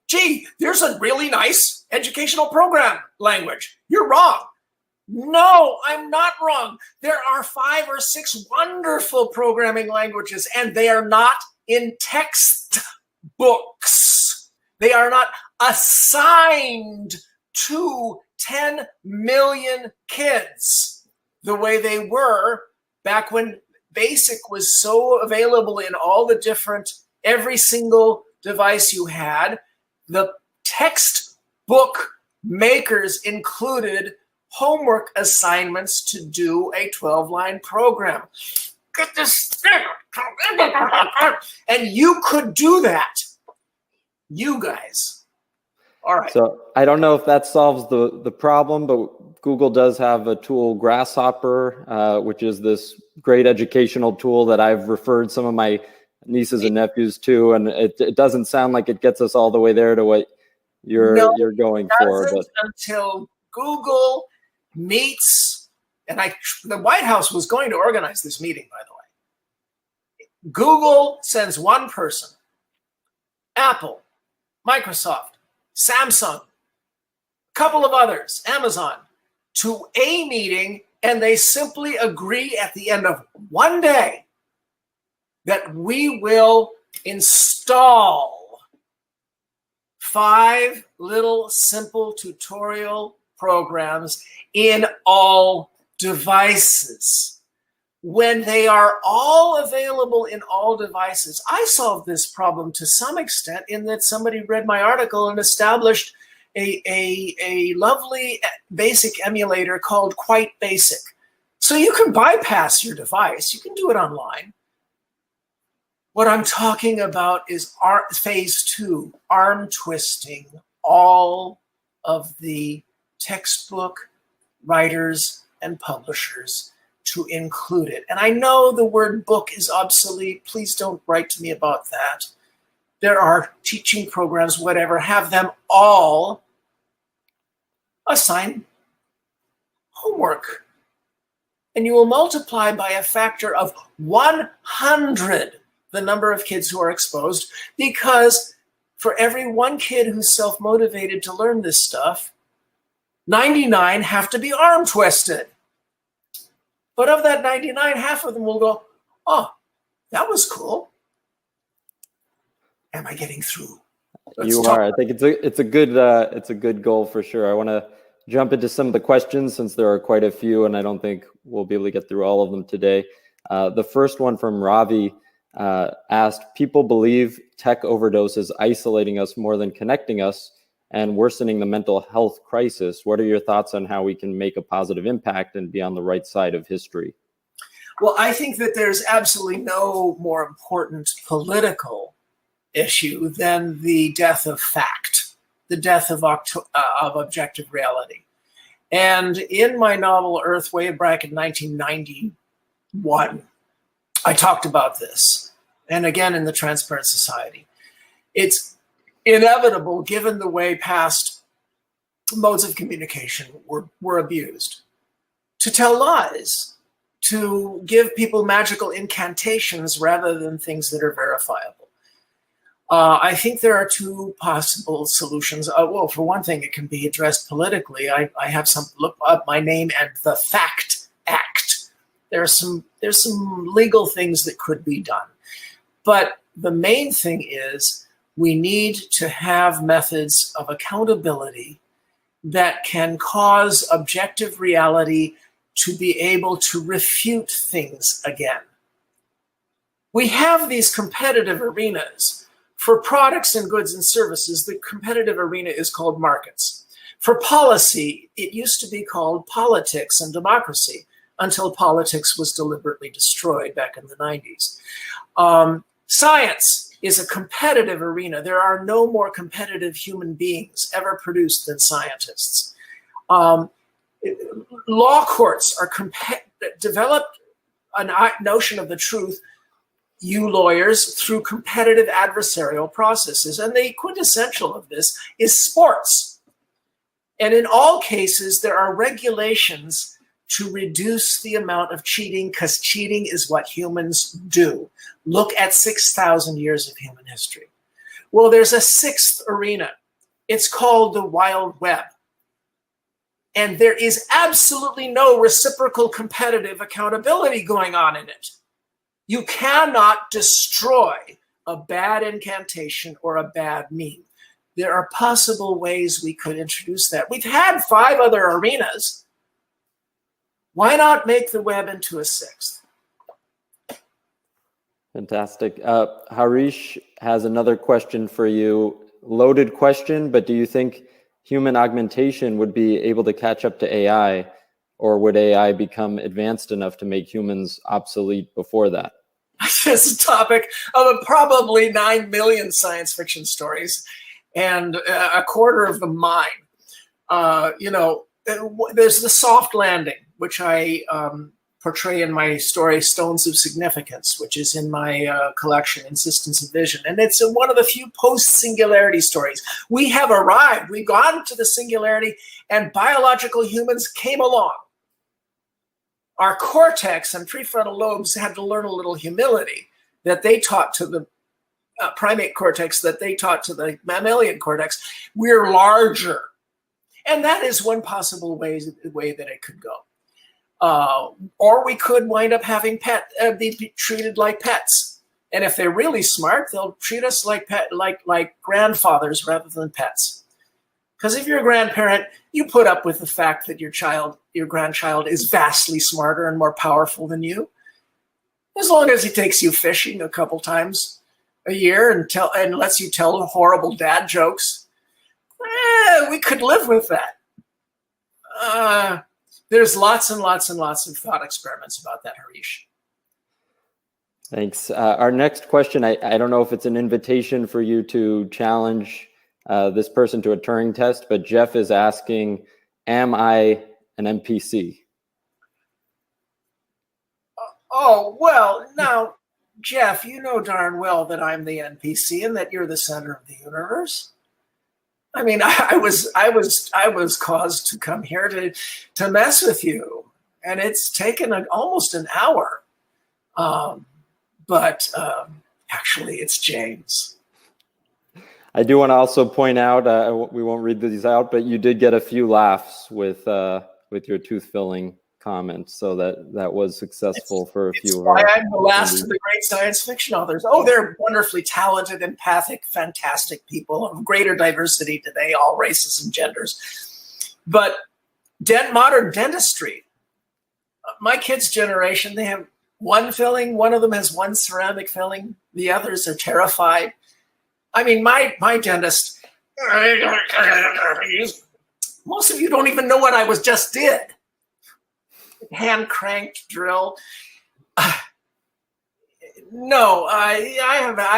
Gee, there's a really nice educational program language. You're wrong. No, I'm not wrong. There are 5 or 6 wonderful programming languages, and they are not in textbooks. They are not assigned to 10 million kids the way they were back when BASIC was so available in all the different, every single device you had. The textbook makers included homework assignments to do a 12-line program. Get this, and you could do that. You guys. All right. So I don't know if that solves the problem, but Google does have a tool, Grasshopper, which is this great educational tool that I've referred some of my nieces and nephews to, and it doesn't sound like it gets us all the way there to what you're going for. But until Google meets, and the White House was going to organize this meeting, by the way. Google sends one person, Apple, Microsoft, Samsung, a couple of others, Amazon, to a meeting, and they simply agree at the end of one day that we will install 5 little simple tutorial programs in all devices. When they are all available in all devices, I solved this problem to some extent in that somebody read my article and established a lovely BASIC emulator called Quite Basic. So you can bypass your device. You can do it online. What I'm talking about is phase 2, arm twisting all of the textbook writers and publishers to include it. And I know the word book is obsolete. Please don't write to me about that. There are teaching programs, whatever, have them all assign homework. And you will multiply by a factor of 100 the number of kids who are exposed, because for every one kid who's self-motivated to learn this stuff, 99 have to be arm twisted. But of that 99, half of them will go, oh, that was cool. Am I getting through? You are. I think it's a good goal for sure. I want to jump into some of the questions since there are quite a few, and I don't think we'll be able to get through all of them today. The first one from Ravi asked, people believe tech overdose is isolating us more than connecting us and worsening the mental health crisis. What are your thoughts on how we can make a positive impact and be on the right side of history? Well, I think that there's absolutely no more important political issue than the death of fact, the death of objective reality. And in my novel, Earth, way back in 1991, I talked about this. And again, in the Transparent Society. It's inevitable, given the way past modes of communication were abused, to tell lies, to give people magical incantations rather than things that are verifiable. I think there are 2 possible solutions. Well, for one thing, it can be addressed politically. I have some look up my name and the FACT Act. There's some legal things that could be done. But the main thing is we need to have methods of accountability that can cause objective reality to be able to refute things again. We have these competitive arenas. For products and goods and services, the competitive arena is called markets. For policy, it used to be called politics and democracy until politics was deliberately destroyed back in the 90s. Science is a competitive arena. There are no more competitive human beings ever produced than scientists. Law courts are developed a notion of the truth you lawyers through competitive adversarial processes. And the quintessential of this is sports. And in all cases, there are regulations to reduce the amount of cheating, because cheating is what humans do. Look at 6,000 years of human history. Well, there's a sixth arena. It's called the Wild Web. And there is absolutely no reciprocal competitive accountability going on in it. You cannot destroy a bad incantation or a bad meme. There are possible ways we could introduce that. We've had 5 other arenas. Why not make the web into a 6th? Fantastic. Harish has another question for you. Loaded question, but do you think human augmentation would be able to catch up to AI, or would AI become advanced enough to make humans obsolete before that? It's a topic of probably 9 million science fiction stories, and a quarter of them mine. There's the soft landing, which I portray in my story, Stones of Significance, which is in my collection, Insistence of Vision. And it's one of the few post-singularity stories. We have arrived. We've gone to the singularity, and biological humans came along. Our cortex and prefrontal lobes had to learn a little humility that they taught to the primate cortex, that they taught to the mammalian cortex. We're larger. And that is one possible way that it could go. Or we could wind up having be treated like pets. And if they're really smart, they'll treat us like grandfathers rather than pets. Because if you're a grandparent, you put up with the fact that your grandchild is vastly smarter and more powerful than you. As long as he takes you fishing a couple times a year and lets you tell horrible dad jokes, we could live with that. There's lots and lots and lots of thought experiments about that, Harish. Thanks. Our next question, I don't know if it's an invitation for you to challenge this person to a Turing test, but Jeff is asking, am I an NPC? Oh, well, now, Jeff, you know darn well that I'm the NPC and that you're the center of the universe. I mean, I was caused to come here to mess with you, and it's taken almost an hour. But actually, it's James. I do want to also point out, we won't read these out, but you did get a few laughs with your tooth filling comments, so that was successful for a few of our. I'm the last of the great science fiction authors. Oh, they're wonderfully talented, empathic, fantastic people of greater diversity today, all races and genders. But modern dentistry, my kids' generation, they have one filling. One of them has one ceramic filling. The others are terrified. I mean, my dentist, most of you don't even know what I just did. Hand cranked drill. No, I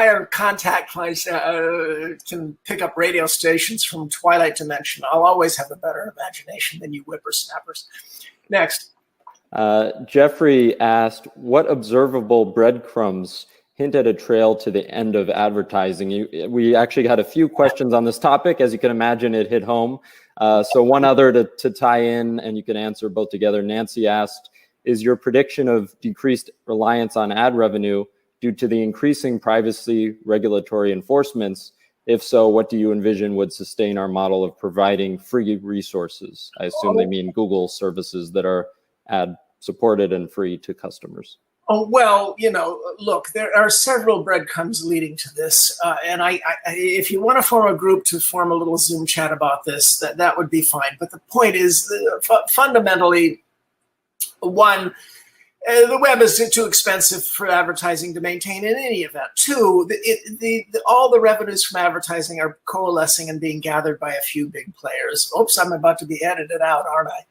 have contact. Can pick up radio stations from Twilight Dimension. I'll always have a better imagination than you whippersnappers. Next. Jeffrey asked, what observable breadcrumbs hint at a trail to the end of advertising? We actually had a few questions on this topic. As you can imagine, it hit home. So one other to tie in, and you can answer both together. Nancy asked, is your prediction of decreased reliance on ad revenue due to the increasing privacy regulatory enforcements? If so, what do you envision would sustain our model of providing free resources? I assume they mean Google services that are ad supported and free to customers. Oh, well, look, there are several breadcrumbs leading to this. And if you want to form a group to form a little Zoom chat about this, that would be fine. But the point is, fundamentally, one, the web is too expensive for advertising to maintain in any event. Two, all the revenues from advertising are coalescing and being gathered by a few big players. Oops, I'm about to be edited out, aren't I?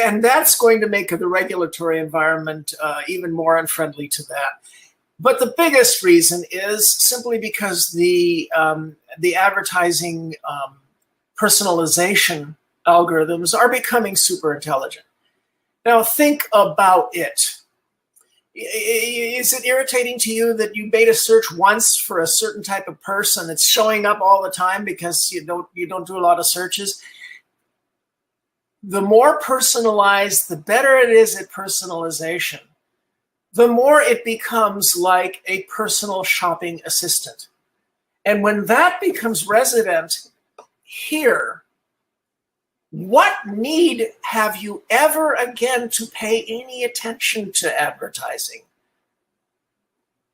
And that's going to make the regulatory environment even more unfriendly to that. But the biggest reason is simply because the advertising personalization algorithms are becoming super intelligent. Now think about it. Is it irritating to you that you made a search once for a certain type of person? It's showing up all the time because you don't do a lot of searches. The more personalized, the better it is at personalization, the more it becomes like a personal shopping assistant. And when that becomes resident here, what need have you ever again to pay any attention to advertising?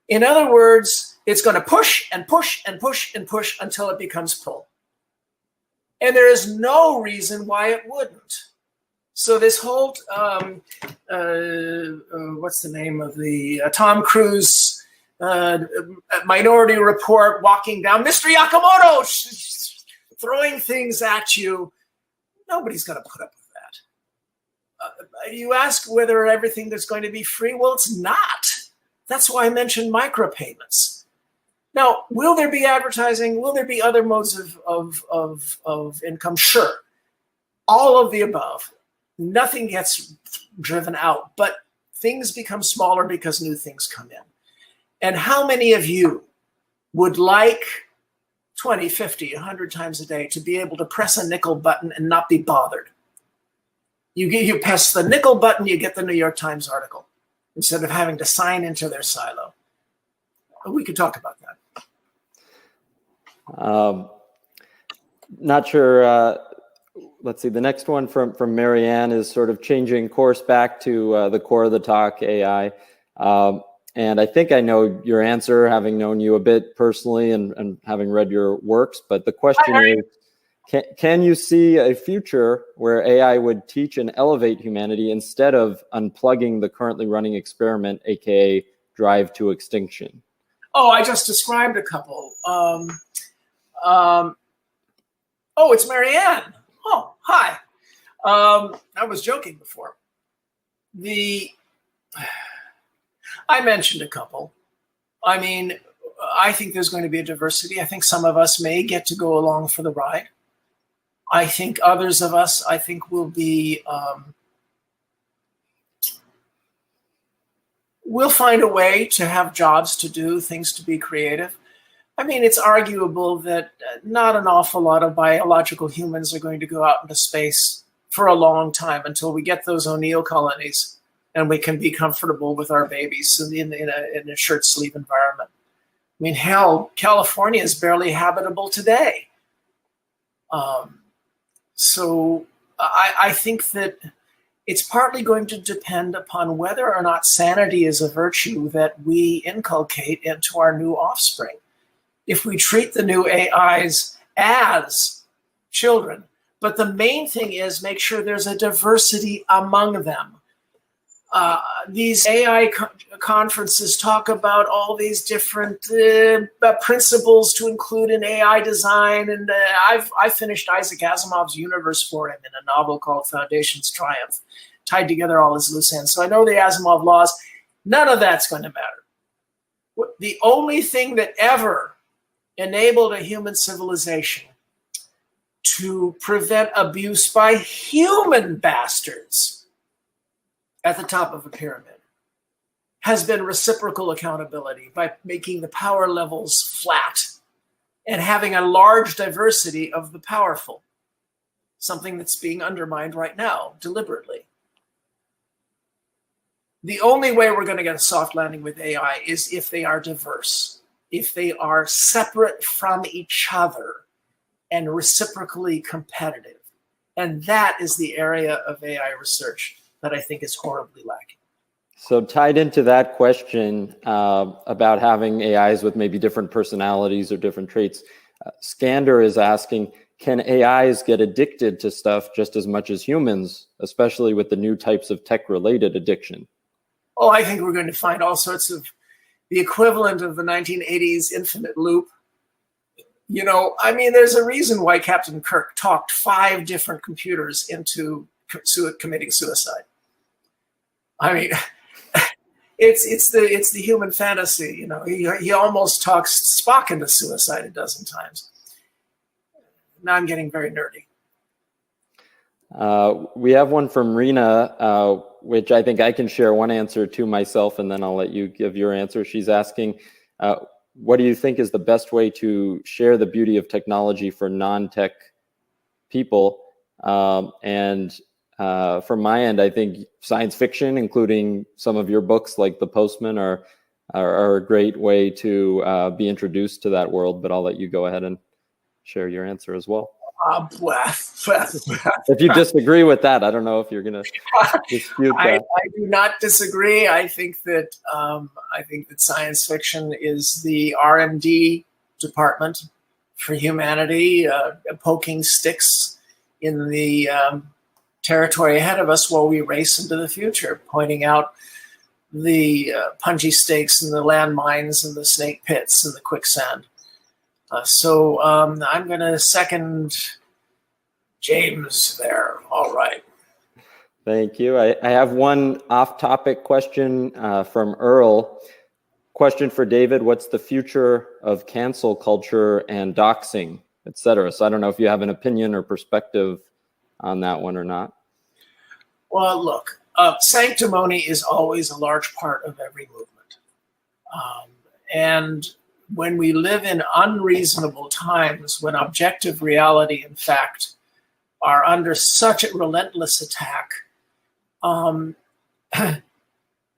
In other words, it's going to push and push and push and push until it becomes pull. And there is no reason why it wouldn't. So this whole, what's the name of the Tom Cruise Minority Report walking down, Mr. Yakamoto throwing things at you. Nobody's going to put up with that. You ask whether everything is going to be free. Well, it's not. That's why I mentioned micropayments. Now, will there be advertising? Will there be other modes of income? Sure. All of the above. Nothing gets driven out, but things become smaller because new things come in. And how many of you would like 20, 50, 100 times a day to be able to press a nickel button and not be bothered? You press the nickel button, you get the New York Times article instead of having to sign into their silo. We could talk about that. Not sure. Let's see. The next one from Marianne is sort of changing course back to the core of the talk, AI. And I think I know your answer, having known you a bit personally and having read your works. But the question is, can you see a future where AI would teach and elevate humanity instead of unplugging the currently running experiment, aka drive to extinction? Oh, I just described a couple. Oh, it's Marianne. Oh, hi. I was joking before. I mentioned a couple. I mean, I think there's going to be a diversity. I think some of us may get to go along for the ride. I think others of us, will be, we'll find a way to have jobs to do, things to be creative. I mean, it's arguable that not an awful lot of biological humans are going to go out into space for a long time until we get those O'Neill colonies and we can be comfortable with our babies in a shirt sleeve environment. I mean, hell, California is barely habitable today. So I think that it's partly going to depend upon whether or not sanity is a virtue that we inculcate into our new offspring. If we treat the new AIs as children, but the main thing is make sure there's a diversity among them. These AI conferences talk about all these different principles to include in AI design. And I finished Isaac Asimov's universe for him in a novel called Foundation's Triumph, tied together all his loose ends. So I know the Asimov laws. None of that's going to matter. The only thing that ever enabled a human civilization to prevent abuse by human bastards at the top of a pyramid has been reciprocal accountability by making the power levels flat and having a large diversity of the powerful, something that's being undermined right now deliberately. The only way we're going to get a soft landing with AI is if they are diverse, if they are separate from each other and reciprocally competitive. And that is the area of AI research that I think is horribly lacking. So tied into that question about having AIs with maybe different personalities or different traits, Skander is asking, can AIs get addicted to stuff just as much as humans, especially with the new types of tech-related addiction? Oh, I think we're going to find all sorts of the equivalent of the 1980s infinite loop. You know, I mean, there's a reason why Captain Kirk talked 5 different computers into committing suicide. I mean, it's the human fantasy. You know, he almost talks Spock into suicide a dozen times. Now I'm getting very nerdy. We have one from Rena, which I think I can share one answer to myself, and then I'll let you give your answer. She's asking, what do you think is the best way to share the beauty of technology for non-tech people? And from my end, I think science fiction, including some of your books like The Postman, are a great way to be introduced to that world. But I'll let you go ahead and share your answer as well. If you disagree with that, I don't know if you're going to dispute that. I do not disagree. I think that science fiction is the R&D department for humanity, poking sticks in the territory ahead of us while we race into the future, pointing out the punji stakes and the landmines and the snake pits and the quicksand. So I'm going to second James there. All right. Thank you. I have one off-topic question from Earl. Question for David: what's the future of cancel culture and doxing, etc.? So I don't know if you have an opinion or perspective on that one or not. Well, look, sanctimony is always a large part of every movement. And when we live in unreasonable times, when objective reality and fact are under such a relentless attack,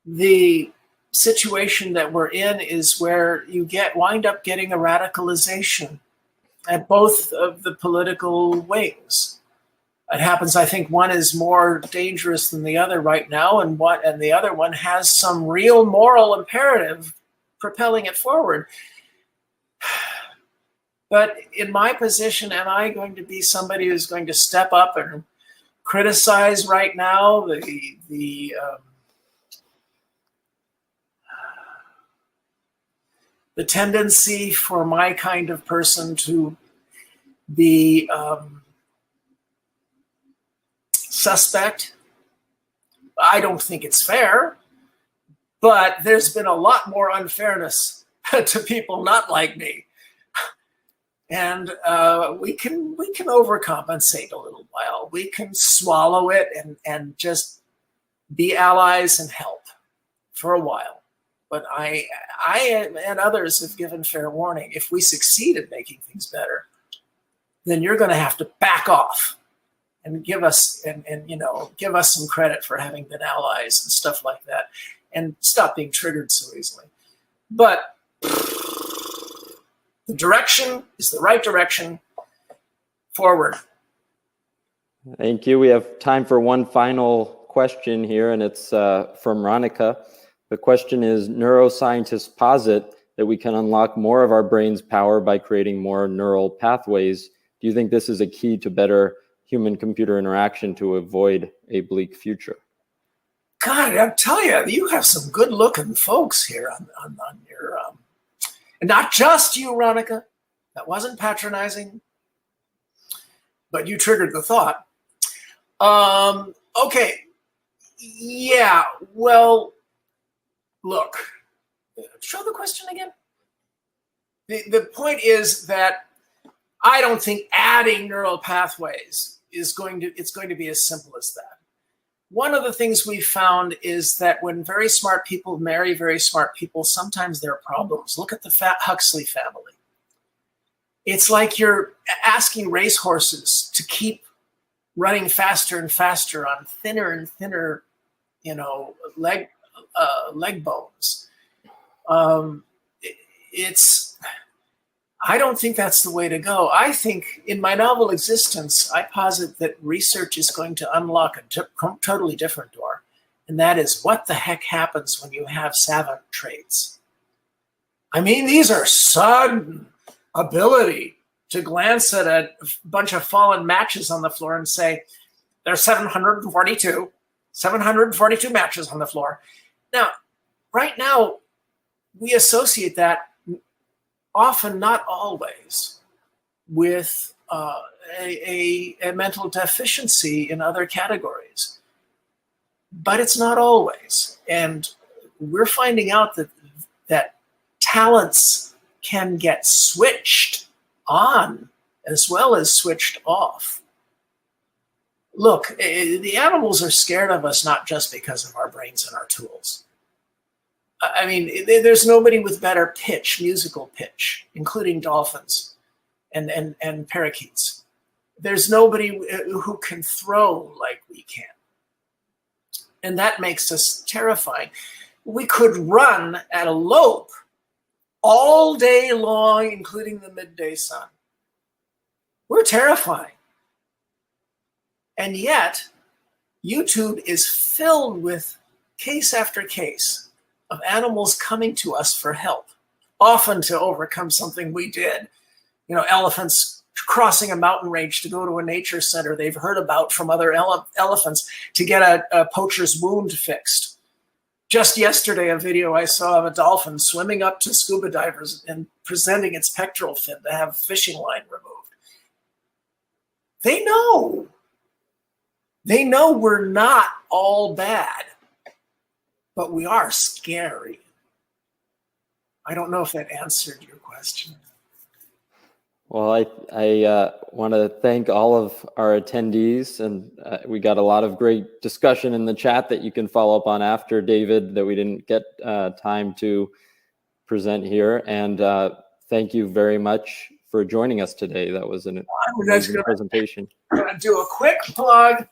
the situation that we're in is where you wind up getting a radicalization at both of the political wings. It happens, I think one is more dangerous than the other right now, and the other one has some real moral imperative propelling it forward. But in my position, am I going to be somebody who's going to step up and criticize right now the tendency for my kind of person to be suspect? I don't think it's fair, but there's been a lot more unfairness to people not like me. And we can overcompensate a little while. We can swallow it and just be allies and help for a while. But I and others have given fair warning. If we succeed at making things better, then you're going to have to back off and give us give us some credit for having been allies and stuff like that, and stop being triggered so easily. But the direction is the right direction. Forward. Thank you. We have time for one final question here, and it's from Ronica. The question is, neuroscientists posit that we can unlock more of our brain's power by creating more neural pathways. Do you think this is a key to better human-computer interaction to avoid a bleak future? God, I'll tell you, you have some good-looking folks here on your, and not just you, Ronica. That wasn't patronizing, but you triggered the thought. Okay, yeah, well, look, show the question again. The point is that I don't think adding neural pathways is going to be as simple as that. One of the things we found is that when very smart people marry very smart people, sometimes there are problems. Look at the Huxley family. It's like you're asking racehorses to keep running faster and faster on thinner and thinner, leg bones. I don't think that's the way to go. I think in my novel Existence, I posit that research is going to unlock a totally different door. And that is, what the heck happens when you have savant traits? I mean, these are sudden ability to glance at a bunch of fallen matches on the floor and say, there's 742 matches on the floor. Now, right now, we associate that often, not always, with a mental deficiency in other categories. But it's not always. And we're finding out that talents can get switched on as well as switched off. Look, the animals are scared of us not just because of our brains and our tools. I mean, there's nobody with better pitch, musical pitch, including dolphins and parakeets. There's nobody who can throw like we can. And that makes us terrifying. We could run at a lope all day long, including the midday sun. We're terrifying. And yet, YouTube is filled with case after case of animals coming to us for help, often to overcome something we did. You know, elephants crossing a mountain range to go to a nature center they've heard about from other elephants to get a poacher's wound fixed. Just yesterday, a video I saw of a dolphin swimming up to scuba divers and presenting its pectoral fin to have fishing line removed. They know. They know we're not all bad, but we are scary. I don't know if that answered your question. Well, I want to thank all of our attendees, and we got a lot of great discussion in the chat that you can follow up on after, David, that we didn't get time to present here. And thank you very much for joining us today. That was an amazing presentation. I'm going to do a quick plug.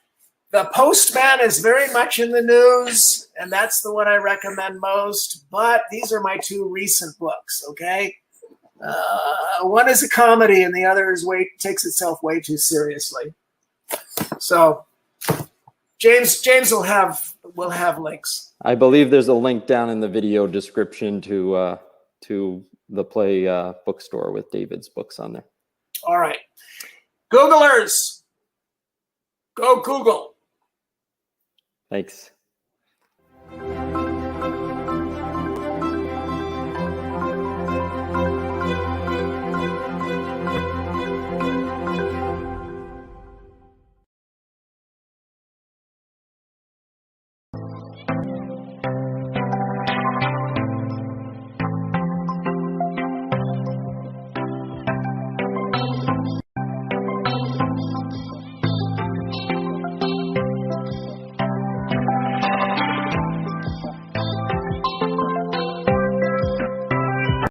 The Postman is very much in the news, and that's the one I recommend most. But these are my two recent books, okay? One is a comedy, and the other is takes itself way too seriously. So James will have links. I believe there's a link down in the video description to the Play bookstore with David's books on there. All right, Googlers, go Google. Thanks.